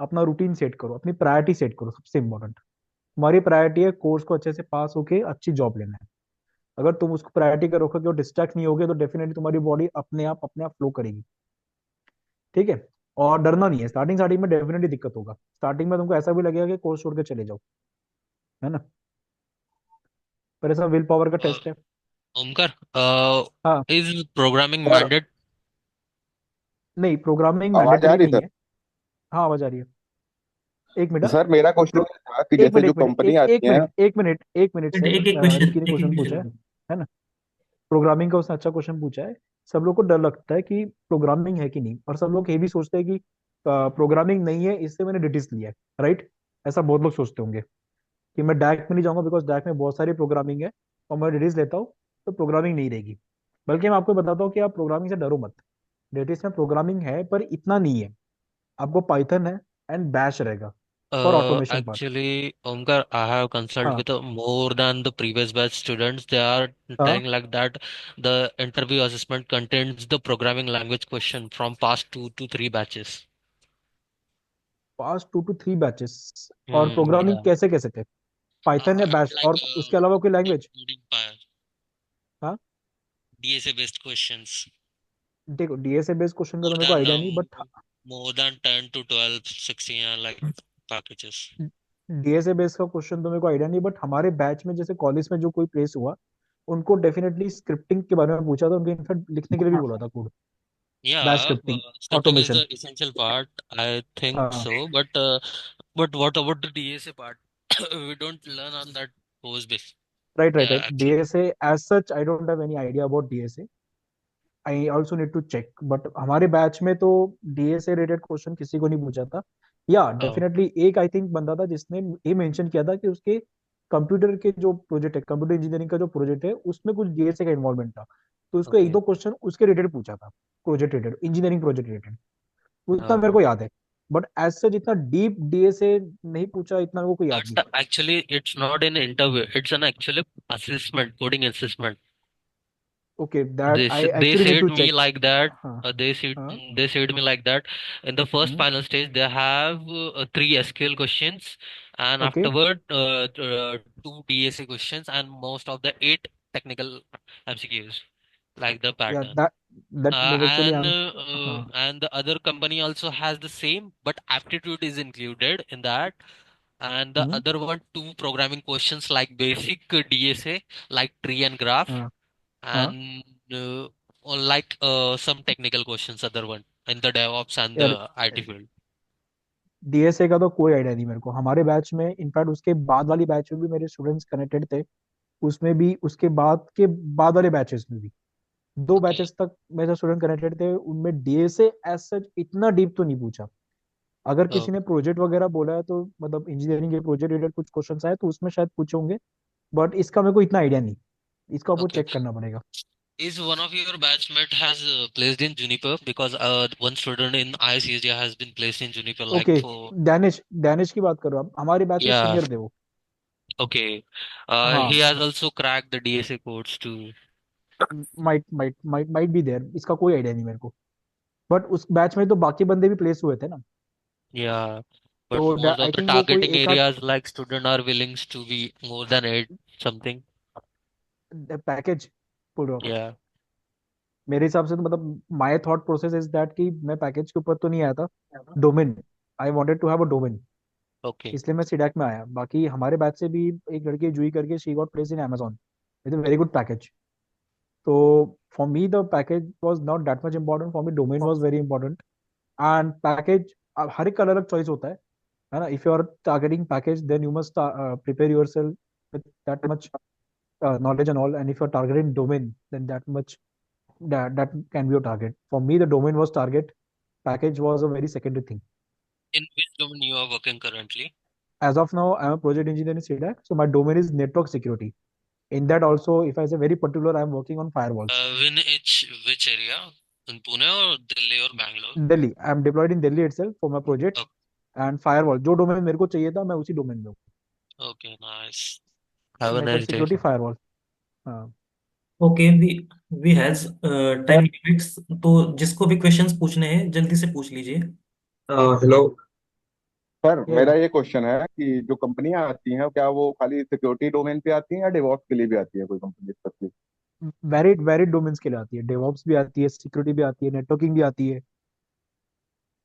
अपना रूटीन सेट करो, अपनी प्रायोरिटी सेट करो, सबसे इंपॉर्टेंट। तुम्हारी प्रायोरिटी है कोर्स को अच्छे से पास होके अच्छी जॉब लेना है। अगर तुम उसको प्रायोरिटी कर रखोगे और डिस्ट्रैक्ट नहीं होगे, तो डेफिनेटली तुम्हारी बॉडी अपने आप फ्लो करेगी। ठीक है। और डरना नहीं है, स्टार्टिंग स्टार्टिंग में डेफिनेटली दिक्कत होगा। स्टार्टिंग में तुमको ऐसा भी लगेगा कि कोर्स छोड़ के चले जाओ, है ना। पर ऐसा विल पावर का टेस्ट है। Omkar, हाँ। is programming sir, mandate? नहीं, प्रोग्रामिंग आवाज आ मैंडेटरी रही नहीं सर? है। हाँ, आवाज आ रही है। एक मिनट, हाँ। सर, मेरा क्वेश्चन था कि एक जैसे मिनट जो एक मिनट कंपनी एक आती एक है। मिनट एक मिनट एक मिनट सर, एक एक रिकी क्वेश्चन ने एक एक क्वेश्चन पूछा क्वेश्चन है ना। प्रोग्रामिंग का उसने अच्छा क्वेश्चन पूछा है। सब लोग को डर लगता है कि प्रोग्रामिंग है कि नहीं, और सब लोग ये भी सोचते हैं कि प्रोग्रामिंग नहीं है इससे मैंने डिटिस लिया है, राइट? ऐसा बहुत लोग सोचते होंगे कि मैं डैक में नहीं जाऊंगा बिकॉज डैक में बहुत सारी प्रोग्रामिंग है, और मैं डिटिस लेता हूँ तो प्रोग्रामिंग नहीं रहेगी। बल्कि मैं आपको बताता हूँ कि आप प्रोग्रामिंग से डरो मत। डेटिस में प्रोग्रामिंग है पर इतना नहीं है। आपको पाइथन है एंड बैश रहेगा for automation part. Actually, Omkar, I have consulted हाँ with more than the previous batch students. They are हाँ। telling like that the interview assessment contains the programming language question from past 2 to 3 batches. Pass 2 to 3 batches. और प्रोग्रामिंग Yeah. कैसे कैसे थे? पाइथन या बैश Like और उसके अलावा कोई लैंग्वेज? coding fire, हाँ। DSA based questions. देखो डीएसए बेस्ड क्वेश्चन का More तो मेरे को than आइडिया नहीं, but more than 10 to 12, 16 like packages. DSA based का क्वेश्चन तो मेरे को आइडिया नहीं, बट हमारे बैच में जैसे कॉलेज में जो कोई प्लेस हुआ, उनको डेफिनेटली स्क्रिप्टिंग के बारे में पूछा था, उनको इनफैक्ट लिखने के लिए भी बोला था code, bash Yeah, scripting, scripting is automation. the essential part. I think हाँ so. But what about the DSA part? We don't learn on that course base. Right right Yeah, right. actually. DSA as such I don't have any idea about DSA. I also need to check, but हमारे बैच में तो डीएसए रिलेटेड क्वेश्चन किसी को नहीं पूछा था। या Oh, डेफिनेटली एक आई थिंक बंदा था जिसने ये मेंशन किया था कि उसके कंप्यूटर के जो प्रोजेक्ट है, कंप्यूटर इंजीनियरिंग का जो प्रोजेक्ट है, उसमें कुछ डीएसए का इन्वॉल्वमेंट था। तो उसको एक okay. दो क्वेश्चन उसके रिलेटेड पूछा था, project related, engineering project related. उतना मेरे Oh. को याद है, बट एज सच इतना डीप डीएसए नहीं पूछा, इतना मेरे को कोई याद That's नहीं। the actually it's not an interview. It's an actually assessment, coding assessment. Okay that I They actually need said to me check. like that. हाँ हाँ। They said me like that. In the first hmm. final stage, they have three SQL questions, and okay. afterward two DSA questions, and most of the eight technical MCQs, like the या pattern. That actually I am. हाँ। And the other company also has the same, but aptitude is included in that. And the hmm. other one, two programming questions like basic DSA, like tree and graph, हाँ हाँ। and or like some technical questions, other one in the DevOps and यार the IT field. डीएसए का तो कोई आइडिया नहीं मेरे को। हमारे बैच में इनफैक्ट उसके बाद वाली बैच में भी मेरे स्टूडेंट्स कनेक्टेड थे, उसमें भी उसके बाद वाले बैचेस में भी, दो Okay, बैचेस तक मेरे स्टूडेंट कनेक्टेड थे, उनमें डीएसए एज सच इतना डीप तो नहीं पूछा। अगर uh, किसी ने प्रोजेक्ट वगैरह बोला है तो मतलब इंजीनियरिंग के प्रोजेक्ट रिलेटेड कुछ क्वेश्चंस आए तो उसमें शायद पूछे होंगे, बट इसका मेरे को इतना आइडिया नहीं। इसको आपको okay. चेक करना पड़ेगा। Is one of your batchmate has placed in Juniper? Because one student in ICSJ has been placed in Juniper, like okay. for Danish Danish की बात करो आप, हमारे बैच के yeah. सीनियर थे वो। Okay. He हाँ। has also cracked the DSA codes too. Might be there, इसका कोई आइडिया नहीं मेरे को। बट उस बैच में तो बाकी बंदे भी प्लेस हुए थे ना। Yeah. But तो most I of the think वो कोई targeting एक आध areas like student are willing to be more than eight something. Package पूरा। Yeah. मेरे हिसाब से तो मतलब my thought process is that कि मैं पैकेज के ऊपर तो नहीं आया था, domain. I wanted to have a domain, Okay. इसलिए मैं सीडैक में आया। बाकी हमारे बैच से भी एक लड़की जूही करके, she got place in Amazon with a very good package. तो for me the package was not that much important, for me domain was very important. And package, हर एक का अलग चॉइस होता है ना? If you are targeting package then you must prepare yourself with that much knowledge and all. And if you're targeting domain, then that much, that can be your target. For me, the domain was target. Package was a very secondary thing. In which domain you are working currently? As of now, I'm a project engineer in CDAC, so my domain is network security. In that also, if I say very particular, I'm working on firewalls. In which area? In Pune or Delhi or Bangalore? Delhi, I'm deployed in Delhi itself for my project. Okay, And firewall, जो डोमेन मेरे को चाहिए था मैं उसी डोमेन में हूँ। okay, nice. Have a network nice day. Security firewall. हाँ। Okay, we has time limits, तो जिसको भी क्वेश्चंस पूछने हैं जल्दी से पूछ लीजिए। हेलो। सर या मेरा ये क्वेश्चन है कि जो कंपनियां आती हैं क्या वो खाली सिक्योरिटी डोमेन पे आती हैं या डेवऑप्स के लिए भी आती है कोई company specific? Varied varied domains के लिए आती है, डेवऑप्स भी आती है, सिक्योरिटी भी आती है, नेटवर्किंग भी आती है।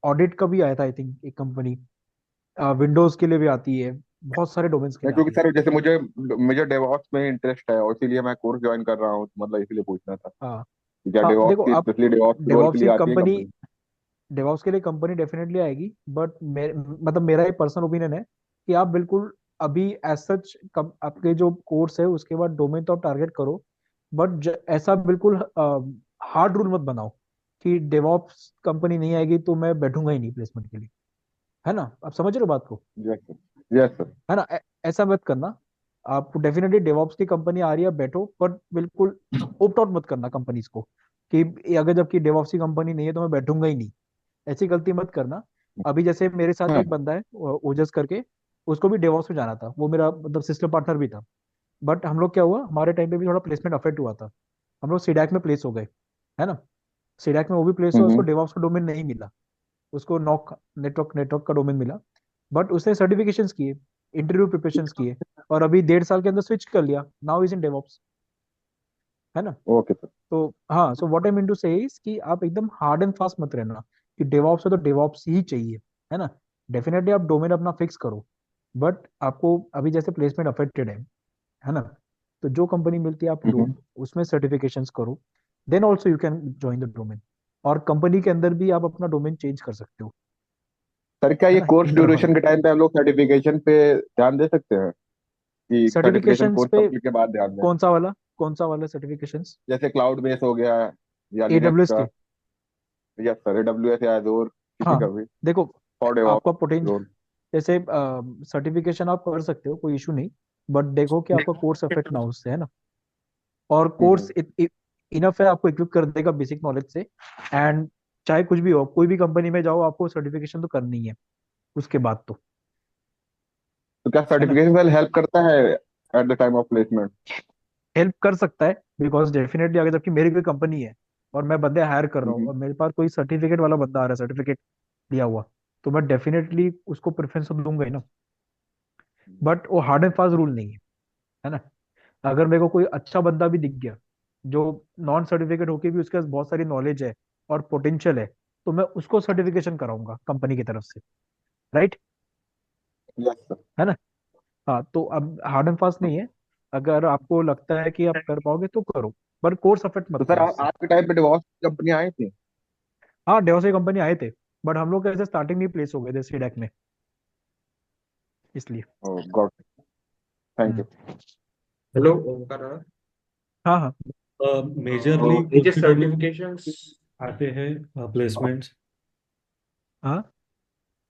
ऑडिट का भी आया था आई थिंक एक कंपनी, विंडोज के लिए भी आती है, बहुत सारे डोमेन्स के नहीं, लिए क्योंकि आती है। सर जैसे मुझे मुझे डेवऑप्स में इंटरेस्ट है और इसीलिए मैं कोर्स ज्वाइन कर रहा हूँ, तो मतलब इसीलिए पूछना था हाँ कि क्या हाँ। डेवऑप्स देखो की आप, स्पेशली डेवऑप्स रोल के डेवॉप्स लिए की आती है कंपनी, कंपनी? डेवॉप्स के लिए कंपनी डेफिनेटली आएगी, बट मतलब मेरा एक पर्सनल ओपिनियन है कि आप बिल्कुल अभी एज सच आपके जो कोर्स है उसके बाद डोमेन तो आप टारगेट करो, बट ऐसा बिल्कुल हार्ड रूल मत बनाओ कि डेवॉप्स कंपनी नहीं आएगी तो मैं बैठूंगा ही नहीं प्लेसमेंट के लिए, है ना? आप समझ रहे हो बात को? Yes sir, yes sir. है ना? ऐसा मत करना। आप डेफिनेटली डेवॉप्स की कंपनी आ रही है बैठो, पर बिल्कुल ओप्ट आउट मत करना कंपनीज को कि अगर जबकि डेवॉप्स की कंपनी नहीं है तो मैं बैठूंगा ही नहीं। ऐसी गलती मत करना। अभी जैसे मेरे साथ हाँ। एक बंदा है ओजस करके, उसको भी डेवॉप्स में जाना था, वो मेरा मतलब सिस्टम पार्टनर भी था। बट हम लोग क्या हुआ, हमारे टाइम पे भी थोड़ा प्लेसमेंट अफेक्ट हुआ था। हम लोग सीडैक में प्लेस हो गए, है ना? सीडैक में वो भी प्लेस हुआ, उसको हम्म। डेवॉप्स का डोमेन नहीं मिला, उसको नॉक नेटवर्क नेटवर्क का डोमेन मिला। बट उसने सर्टिफिकेशंस किए, इंटरव्यू प्रिपरेशंस किए, और अभी 1.5 साल के अंदर स्विच कर लिया, नाउ इज इन डेवॉप्स, है ना? Okay sir. तो हाँ, so what I mean to say is कि आप एकदम हार्ड एंड फास्ट मत रहना कि डेवॉप्स है तो डेवॉप्स ही चाहिए, है ना? डेफिनेटली आप डोमेन अपना फिक्स करो, बट आपको अभी जैसे प्लेसमेंट अफेक्टेड है ना? तो जो कंपनी मिलती है आप लो, हम्म। उसमें सर्टिफिकेशंस करो, then also you can join the domain. और कंपनी के अंदर भी आप अपना डोमेन चेंज कर सकते हो, सर क्या है ये ना? कोर्स इंटरनल ड्यूरेशन के टाइम पे हम लोग सर्टिफिकेशन पे ध्यान दे सकते हैं कि सर्टिफिकेशन सर्टिफिकेशंस कोर्स पे। कंप्लीट के बाद ध्यान दें? कौन सा वाला सर्टिफिकेशंस? जैसे क्लाउड बेस हो गया या लिनक्स एडब्ल्यूएस का। के। यस सर, AWS या Azure, किसी हाँ, का भी। देखो, फॉर आपका डेवऑप्स पोटेंशियल रोल। जैसे सर्टिफिकेशन आप कर सकते हो, कोई इशू नहीं। बट देखो कि आपका कोर्स अफेक्ट ना हो उससे, है ना? और कोर्स हम्म। इनफ है, आपको इक्विप कर देगा बेसिक नॉलेज से। एंड चाहे कुछ भी हो, कोई भी कंपनी में जाओ, आपको सर्टिफिकेशन तो करनी है उसके बाद तो, तो क्या है ना? सर्टिफिकेशन हेल्प करता है at the time of placement? Help कर सकता है, बिकॉज डेफिनेटली अगर जबकि मेरी कोई कंपनी है और मैं बंदे हायर कर रहा हूँ हम्म। और मेरे पास कोई सर्टिफिकेट वाला बंदा आ रहा है, सर्टिफिकेट दिया हुआ, तो मैं डेफिनेटली उसको प्रेफरेंस तो दूंगा ही ना। बट वो हार्ड एंड फास्ट रूल नहीं है ना? अगर मेरे को कोई अच्छा बंदा भी दिख गया जो नॉन सर्टिफिकेट होके भी उसके पास बहुत सारी नॉलेज है और पोटेंशियल है, तो मैं उसको सर्टिफिकेशन कराऊंगा कंपनी की तरफ से, राइट? Yes sir. है ना? हाँ, तो अब हार्ड एंड फास्ट नहीं है। अगर आपको लगता है कि आप कर पाओगे तो करो, पर कोर्स अफेक्ट तो मत सर करो उससे। आज के टाइम पे डेवऑप्स कंपनी आई थी? हाँ, डेवस कंपनी आए थे, बट हम लोग ऐसे स्टार्टिंग में प्लेस हो गए थे सीडैक में, इसलिए। Oh god, thank hmm. You. Hello Omkar. हाँ हाँ। मेजरली कौन मेजर से डोमेन सर्टिफिकेशंस। आते हैं प्लेसमेंट्स? हाँ,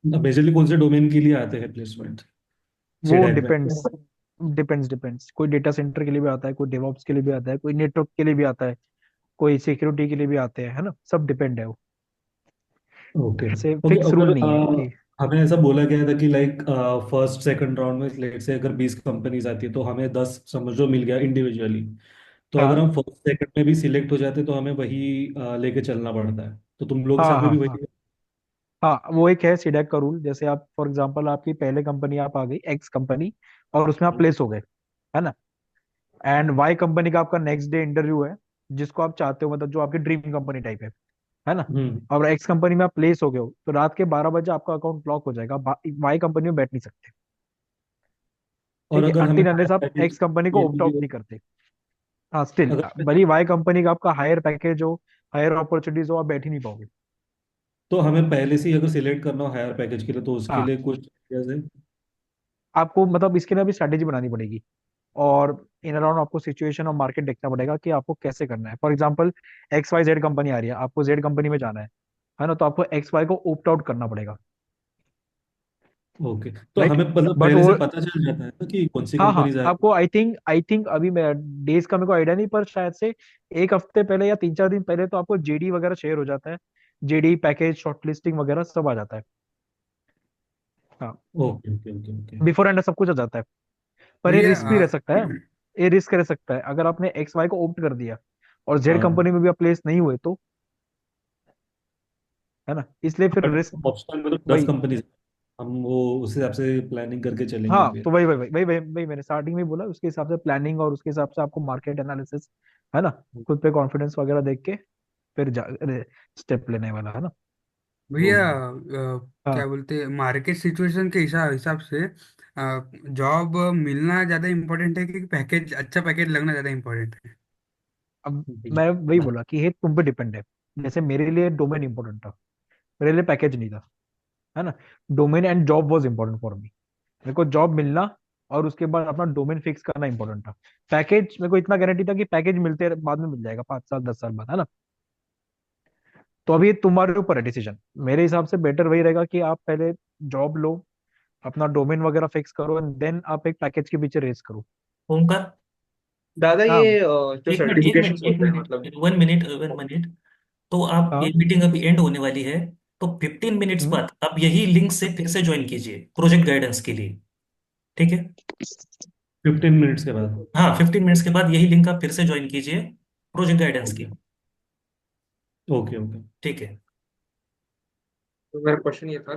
मेजरली कौन से डोमेन के लिए आते हैं प्लेसमेंट वो सीडैक में? डिपेंड्स कोई डेटा सेंटर के लिए भी आता है, कोई डेवॉप्स के लिए भी आता है, कोई नेटवर्क के लिए भी आता है, कोई सिक्योरिटी के लिए भी आते हैं, है ना? सब डिपेंड है वो, ओके। ऐसे ओके, फिक्स रूल अगर नहीं है कि। हमें ऐसा बोला गया था कि लाइक फर्स्ट सेकंड राउंड में लेट से अगर 20 कंपनीज आती है तो हमें 10 समझ लो मिल गया इंडिविजुअली। तो अगर हाँ हम फर्स्ट सेकंड में भी सिलेक्ट हो जाते तो हमें वही लेके चलना पड़ता है। तो तुम लोगों के हाँ साथ में हाँ भी हाँ वही है? हाँ, वो एक है सीडैक का रूल। जैसे आप फॉर एग्जांपल आपकी पहले कंपनी आप आ गई एक्स कंपनी, और उसमें आप प्लेस हो गए, है ना? एंड वाई कंपनी का आपका नेक्स्ट डे इंटरव्यू है, जिसको आप चाहते हो, मतलब जो आपकी ड्रीम कंपनी टाइप है ना? हम्म। और एक्स कंपनी में आप प्लेस हो गए हो, तो रात के 12 बजे आपका अकाउंट ब्लॉक हो जाएगा, वाई कंपनी में बैठ नहीं सकते। और ठीक है, अगर हमें अनटिल अनलेस हायर आप पैकेज एक्स कंपनी को ये ऑप्ट भी आउट हो, नहीं करते। हाँ, स्टिल अगर हमें भली वाई कंपनी का आपका हायर पैकेज हो, हायर अपॉर्चुनिटीज हो, आप बैठ ही नहीं पाओगे। तो हमें पहले से ही अगर सिलेक्ट करना हो हायर पैकेज के लिए तो उसके हाँ, लिए कुछ जैसे। आपको मतलब इसके लिए भी स्ट्रेटेजी बनानी पड़ेगी, और इन अराउंड आपको सिचुएशन और मार्केट देखना पड़ेगा कि आपको कैसे करना है। For example X Y Z company आ रही है, आपको जेड कंपनी में जाना है ना? तो आपको एक्स वाई को ओप्ट आउट करना पड़ेगा, ओके, तो राइट? हमें मतलब बट पहले वो, से पता चल जाता है ना कि कौन सी हाँ कंपनी हाँ, जा रही आपको आई थिंक अभी मैं डेज का मेरे को आइडिया नहीं, पर शायद से एक हफ्ते पहले या 3-4 दिन पहले तो आपको जेडी वगैरह शेयर हो जाता है, जेडी पैकेज शॉर्टलिस्टिंग वगैरह सब आ जाता है। हाँ, है? Okay okay okay okay. Before and सब कुछ आ जाता है। पर ये भैया रिस्क भी रह सकता है, ये रिस्क रह सकता है अगर आपने एक्स वाई को ओप्ट कर दिया और जेड हाँ, कंपनी में भी आप प्लेस नहीं हुए तो, है ना? इसलिए फिर बट रिस्क। ऑप्शन में तो 10 वही, कंपनी, हम वो उस हिसाब से प्लानिंग करके चलेंगे हाँ, तो फिर। वही मैंने स्टार्टिंग में बोला, उसके हिसाब से प्लानिंग और उसके हिसाब से आपको मार्केट एनालिसिस, है ना? खुद पे कॉन्फिडेंस वगैरह देख के फिर स्टेप लेने वाला, है ना? भैया क्या हाँ, बोलते हैं, मार्केट सिचुएशन के हिसाब हिसाब से जॉब मिलना ज़्यादा इम्पोर्टेंट है कि पैकेज, अच्छा पैकेज लगना ज़्यादा इम्पोर्टेंट है? अब मैं वही बोला कि ये तुम पे डिपेंड है। जैसे मेरे लिए डोमेन इंपॉर्टेंट था, मेरे लिए पैकेज नहीं था, है ना? Domain and job was important for मी। मेरे को जॉब मिलना और उसके बाद अपना डोमेन फिक्स करना इंपॉर्टेंट था। पैकेज मेरे को इतना गारंटी था कि पैकेज मिलते बाद में मिल जाएगा 5 साल 10 साल बाद, है ना? तो अभी तुम्हारे ऊपर है डिसीजन। मेरे हिसाब से बेटर वही रहेगा कि आप पहले जॉब लो, अपना डोमेन वगैरह फिक्स करो, एंड देन आप एक पैकेज के पीछे रेस करो। ओमकार, दादा हाँ ये जो एक मिनट एक सर्टिफिकेशंस मिनट एक होते हैं मतलब। Minute, 1 minute 1 minute. तो आप, ये हाँ। मीटिंग अभी एंड होने वाली है, तो 15 मिनट्स हम्म। बाद आप यही लिंक से फिर से ज्वाइन कीजिए प्रोजेक्ट गाइडेंस के लिए। ठीक है? 15 मिनट्स के बाद। हाँ, 15 मिनट्स के बाद यही लिंक आप फिर से ज्वाइन कीजिए प्रोजेक्ट गाइडेंस की। Okay okay. ठीक है। तो मेरा क्वेश्चन ये था